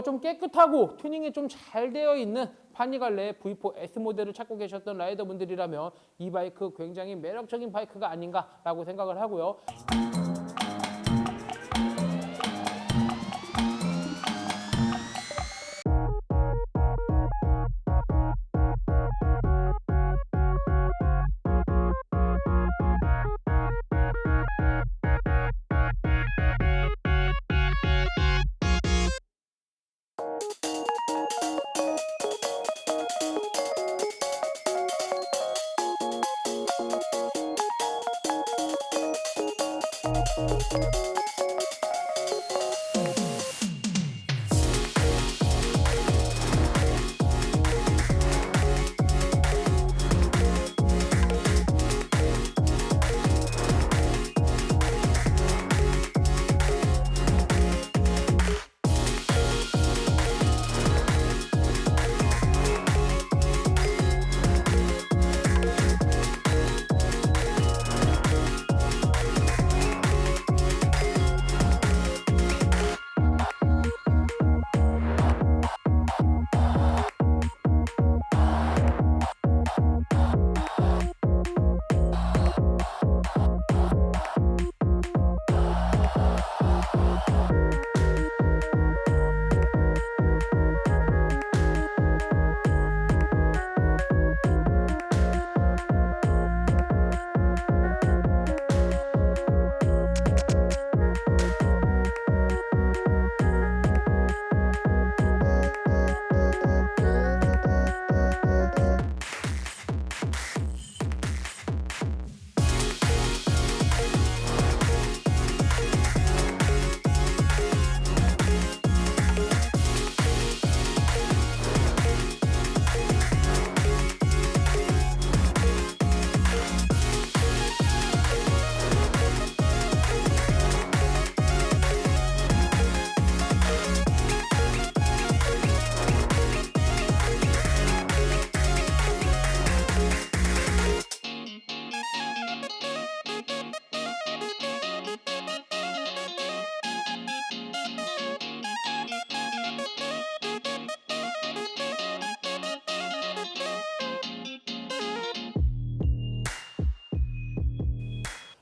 좀 깨끗하고 튜닝이 좀 잘 되어 있는 파니갈레 V4S 모델을 찾고 계셨던 라이더분들이라면 이 바이크 굉장히 매력적인 바이크가 아닌가라고 생각을 하고요.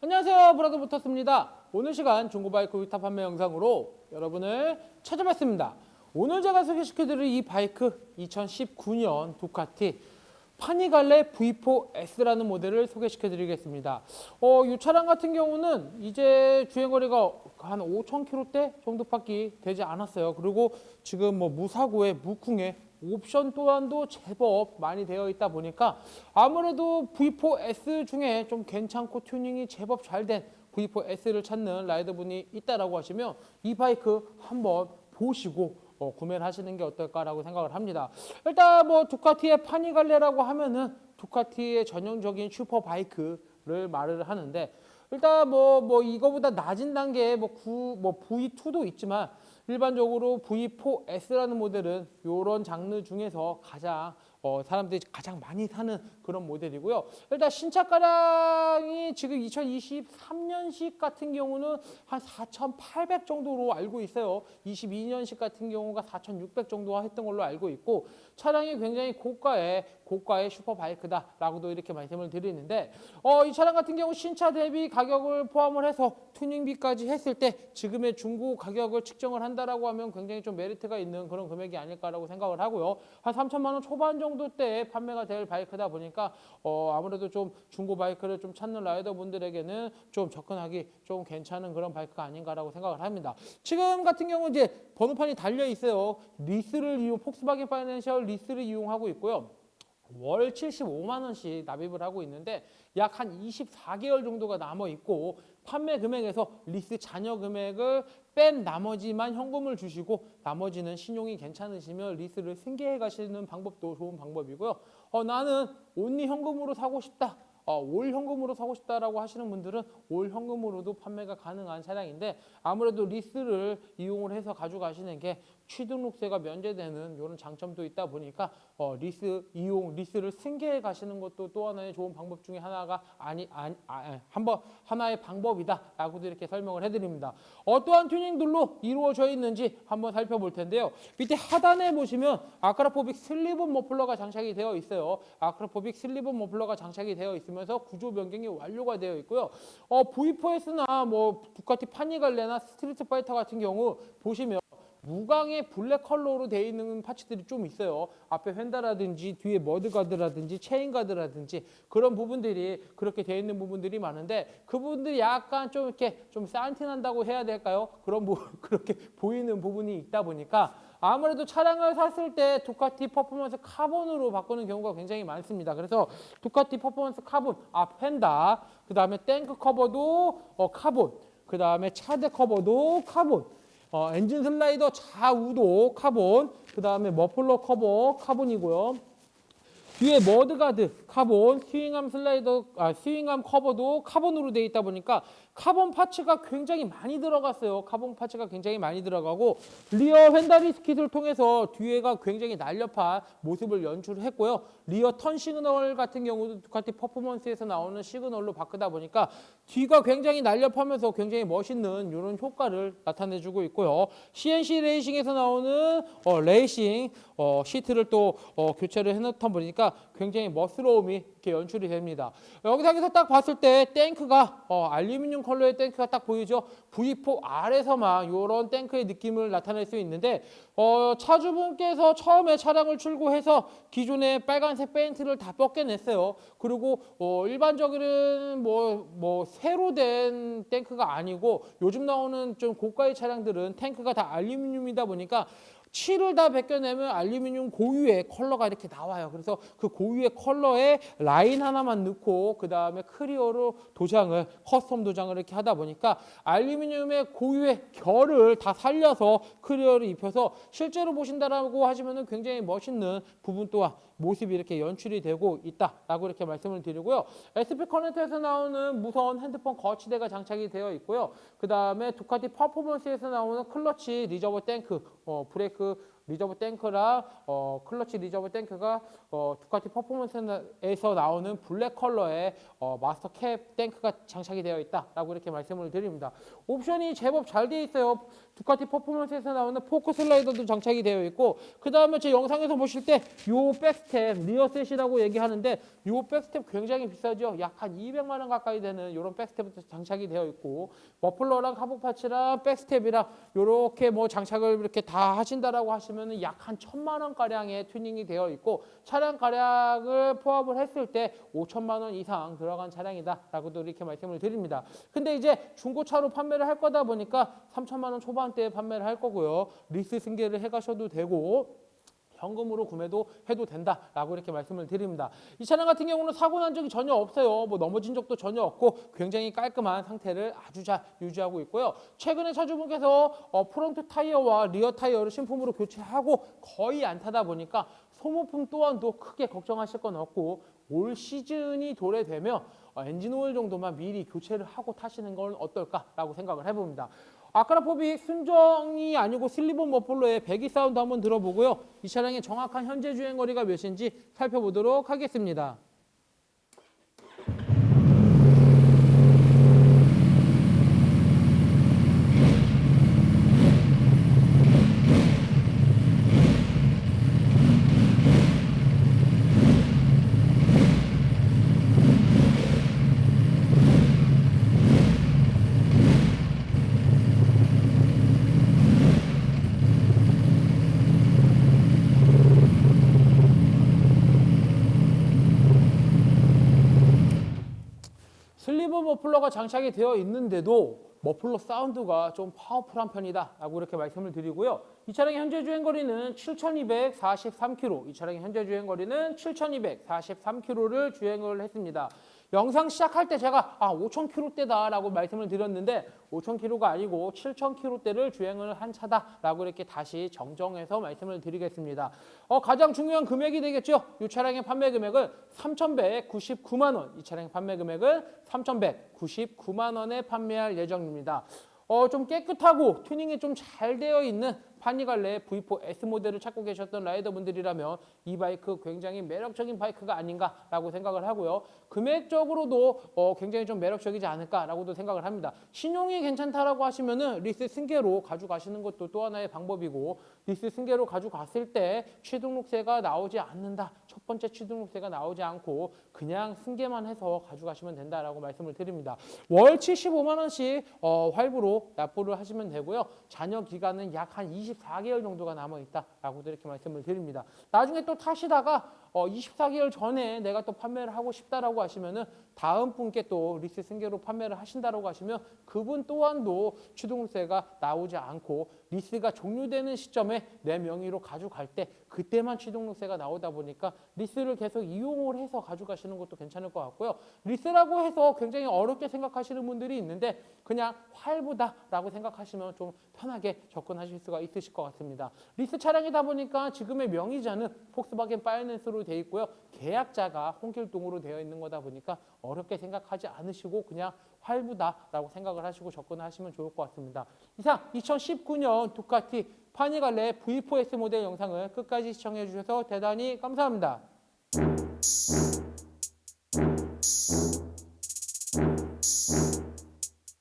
안녕하세요, 브라더부터스입니다. 오늘 시간 중고바이크 위탁 판매 영상으로 여러분을 찾아봤습니다. 오늘 제가 소개시켜드릴 이 바이크 2019년 두카티 파니갈레 V4S라는 모델을 소개시켜드리겠습니다. 이 차량 같은 경우는 이제 주행거리가 한 5,000km대 정도밖에 되지 않았어요. 그리고 지금 뭐 무사고에 무쿵에 옵션 또한도 제법 많이 되어 있다 보니까 아무래도 V4S 중에 좀 괜찮고 튜닝이 제법 잘 된 V4S를 찾는 라이더분이 있다라고 하시면 이 바이크 한번 보시고 구매를 하시는 게 어떨까라고 생각을 합니다. 일단 뭐 두카티의 파니갈레라고 하면은 두카티의 전형적인 슈퍼 바이크를 말을 하는데 일단 뭐 이거보다 낮은 단계의 뭐 V2도 있지만 일반적으로 V4S라는 모델은 이런 장르 중에서 가장 사람들이 가장 많이 사는 그런 모델이고요. 일단 신차가량이 지금 2023년식 같은 경우는 한 4,800 정도로 알고 있어요. 22년식 같은 경우가 4,600 정도 했던 걸로 알고 있고 차량이 굉장히 고가의 슈퍼바이크다라고도 이렇게 말씀을 드리는데 이 차량 같은 경우 신차 대비 가격을 포함을 해서 튜닝비까지 했을 때 지금의 중고 가격을 측정을 한다라고 하면 굉장히 좀 메리트가 있는 그런 금액이 아닐까라고 생각을 하고요. 한 3천만 원 초반 정도 때 판매가 될 바이크다 보니까 아무래도 좀 중고 바이크를 좀 찾는 라이더 분들에게는 좀 접근하기 좀 괜찮은 그런 바이크가 아닌가라고 생각을 합니다. 지금 같은 경우 이제 번호판이 달려 있어요. 폭스바겐 파이낸셜 리스를 이용하고 있고요. 월 75만 원씩 납입을 하고 있는데 약 한 24개월 정도가 남아 있고 판매 금액에서 리스 잔여 금액을 뺀 나머지만 현금을 주시고 나머지는 신용이 괜찮으시면 리스를 승계해 가시는 방법도 좋은 방법이고요. 나는 온리 현금으로 사고 싶다. 올 현금으로 사고 싶다라고 하시는 분들은 올 현금으로도 판매가 가능한 차량인데 아무래도 리스를 이용을 해서 가져가시는 게 취등록세가 면제되는 이런 장점도 있다 보니까 리스를 승계해 가시는 것도 또 하나의 좋은 방법 중에 하나가 하나의 방법이다라고도 이렇게 설명을 해드립니다. 어떠한 튜닝들로 이루어져 있는지 한번 살펴볼 텐데요. 밑에 하단에 보시면 아크라포빅 슬리븐 머플러가 장착이 되어 있어요. 아크라포빅 슬리븐 머플러가 장착이 되어 있으면서 구조 변경이 완료가 되어 있고요. V4S나 뭐 두카티 파니갈레나 스트리트 파이터 같은 경우 보시면 무광의 블랙 컬러로 되어 있는 파츠들이 좀 있어요. 앞에 휀다라든지 뒤에 머드가드라든지 체인가드라든지 그런 부분들이 그렇게 되어 있는 부분들이 많은데 그 부분들이 약간 좀 이렇게 좀 산티난다고 해야 될까요? 그렇게 보이는 부분이 있다 보니까 아무래도 차량을 샀을 때 두카티 퍼포먼스 카본으로 바꾸는 경우가 굉장히 많습니다. 그래서 두카티 퍼포먼스 카본 앞 휀다, 그 다음에 탱크 커버도 카본, 그 다음에 차드 커버도 카본, 엔진 슬라이더 좌우도 카본, 그 다음에 머플러 커버 카본이고요. 뒤에 머드가드 카본, 스윙암 커버도 카본으로 되어 있다 보니까 카본 파츠가 굉장히 많이 들어갔어요. 카본 파츠가 굉장히 많이 들어가고 리어 휀다리스 킷을 통해서 뒤에가 굉장히 날렵한 모습을 연출했고요. 리어 턴 시그널 같은 경우도 두카티 퍼포먼스에서 나오는 시그널로 바꾸다 보니까 뒤가 굉장히 날렵하면서 굉장히 멋있는 이런 효과를 나타내주고 있고요. CNC 레이싱에서 나오는 레이싱 시트를 또 교체를 해놓다 보니까 굉장히 멋스러움이 이렇게 연출이 됩니다. 여기서 딱 봤을 때 탱크가 알루미늄 컬러의 탱크가 딱 보이죠. V4R에서만 이런 탱크의 느낌을 나타낼 수 있는데 차주분께서 처음에 차량을 출고해서 기존의 빨간색 페인트를 다 벗겨냈어요. 그리고 일반적인 뭐 새로 된 탱크가 아니고 요즘 나오는 좀 고가의 차량들은 탱크가 다 알루미늄이다 보니까 칠을 다 벗겨내면 알루미늄 고유의 컬러가 이렇게 나와요. 그래서 그 고유의 컬러에 라인 하나만 넣고 그 다음에 클리어로 커스텀 도장을 이렇게 하다 보니까 알루미늄의 고유의 결을 다 살려서 클리어를 입혀서 실제로 보신다라고 하시면은 굉장히 멋있는 부분 또한 모습이 이렇게 연출이 되고 있다라고 이렇게 말씀을 드리고요. SP 커넥터에서 나오는 무선 핸드폰 거치대가 장착이 되어 있고요. 그 다음에 두카티 퍼포먼스에서 나오는 클러치 리저버 탱크, 브레이크 리저브 탱크랑 클러치 리저브 탱크가 두카티 퍼포먼스에서 나오는 블랙 컬러의 마스터 캡 탱크가 장착이 되어 있다라고 이렇게 말씀을 드립니다. 옵션이 제법 잘 되어 있어요. 두카티 퍼포먼스에서 나오는 포크 슬라이더도 장착이 되어 있고 그 다음에 제 영상에서 보실 때 요 백스텝 리어셋이라고 얘기하는데 요 백스텝 굉장히 비싸죠. 약 한 200만 원 가까이 되는 이런 백스텝도 장착이 되어 있고 머플러랑 카본 파츠랑 백스텝이랑 요렇게 뭐 장착을 이렇게 다 하신다라고 하시면 약 한 1,000만 원 가량의 튜닝이 되어 있고 차량 가량을 포함을 했을 때 5천만 원 이상 들어간 차량이다라고도 이렇게 말씀을 드립니다. 근데 이제 중고차로 판매를 할 거다 보니까 3천만 원 초반대에 판매를 할 거고요. 리스 승계를 해가셔도 되고 현금으로 구매도 해도 된다라고 이렇게 말씀을 드립니다. 이 차량 같은 경우는 사고 난 적이 전혀 없어요. 뭐 넘어진 적도 전혀 없고 굉장히 깔끔한 상태를 아주 잘 유지하고 있고요. 최근에 차주분께서 프론트 타이어와 리어 타이어를 신품으로 교체하고 거의 안 타다 보니까 소모품 또한도 크게 걱정하실 건 없고 올 시즌이 도래되면 엔진 오일 정도만 미리 교체를 하고 타시는 건 어떨까라고 생각을 해봅니다. 아크라포빅 순정이 아니고 슬리븐 머플러의 배기 사운드 한번 들어보고요. 이 차량의 정확한 현재 주행거리가 몇인지 살펴보도록 하겠습니다. 슬리븐 머플러가 장착이 되어 있는데도 머플러 사운드가 좀 파워풀한 편이다 라고 이렇게 말씀을 드리고요. 이 차량의 현재 주행거리는 7,243km, 이 차량의 현재 주행거리는 7,243km를 주행을 했습니다. 영상 시작할 때 제가 5,000km대다 라고 말씀을 드렸는데 5,000km가 아니고 7,000km대를 주행을 한 차다라고 이렇게 다시 정정해서 말씀을 드리겠습니다. 가장 중요한 금액이 되겠죠. 이 차량의 판매 금액은 3,199만 원, 이 차량의 판매 금액은 3,199만 원에 판매할 예정입니다. 좀 깨끗하고 튜닝이 좀 잘 되어 있는 파니갈레 V4S 모델을 찾고 계셨던 라이더분들이라면 이 바이크 굉장히 매력적인 바이크가 아닌가라고 생각을 하고요. 금액적으로도 굉장히 좀 매력적이지 않을까라고도 생각을 합니다. 신용이 괜찮다라고 하시면은 리스 승계로 가져가시는 것도 또 하나의 방법이고, 리스 승계로 가져갔을 때 취등록세가 나오지 않는다. 첫 번째 취등록세가 나오지 않고 그냥 승계만 해서 가져가시면 된다라고 말씀을 드립니다. 월 75만 원씩 할부로 납부를 하시면 되고요. 잔여 기간은 약 한 24개월 정도가 남아 있다라고도 이렇게 말씀을 드립니다. 나중에 또 타시다가 24개월 전에 내가 또 판매를 하고 싶다라고 하시면은 다음 분께 또 리스 승계로 판매를 하신다라고 하시면 그분 또한도 취등록세가 나오지 않고 리스가 종료되는 시점에 내 명의로 가져갈 때 그때만 취등록세가 나오다 보니까 리스를 계속 이용을 해서 가져가시는 것도 괜찮을 것 같고요. 리스라고 해서 굉장히 어렵게 생각하시는 분들이 있는데 그냥 할부다라고 생각하시면 좀 편하게 접근하실 수가 있으실 것 같습니다. 리스 차량이다 보니까 지금의 명의자는 폭스바겐 파이낸스로 되어 있고요. 계약자가 홍길동으로 되어 있는 거다 보니까 어렵게 생각하지 않으시고 그냥 할부다라고 생각을 하시고 접근하시면 좋을 것 같습니다. 이상 2019년 두카티 파니갈레 V4S 모델 영상을 끝까지 시청해 주셔서 대단히 감사합니다.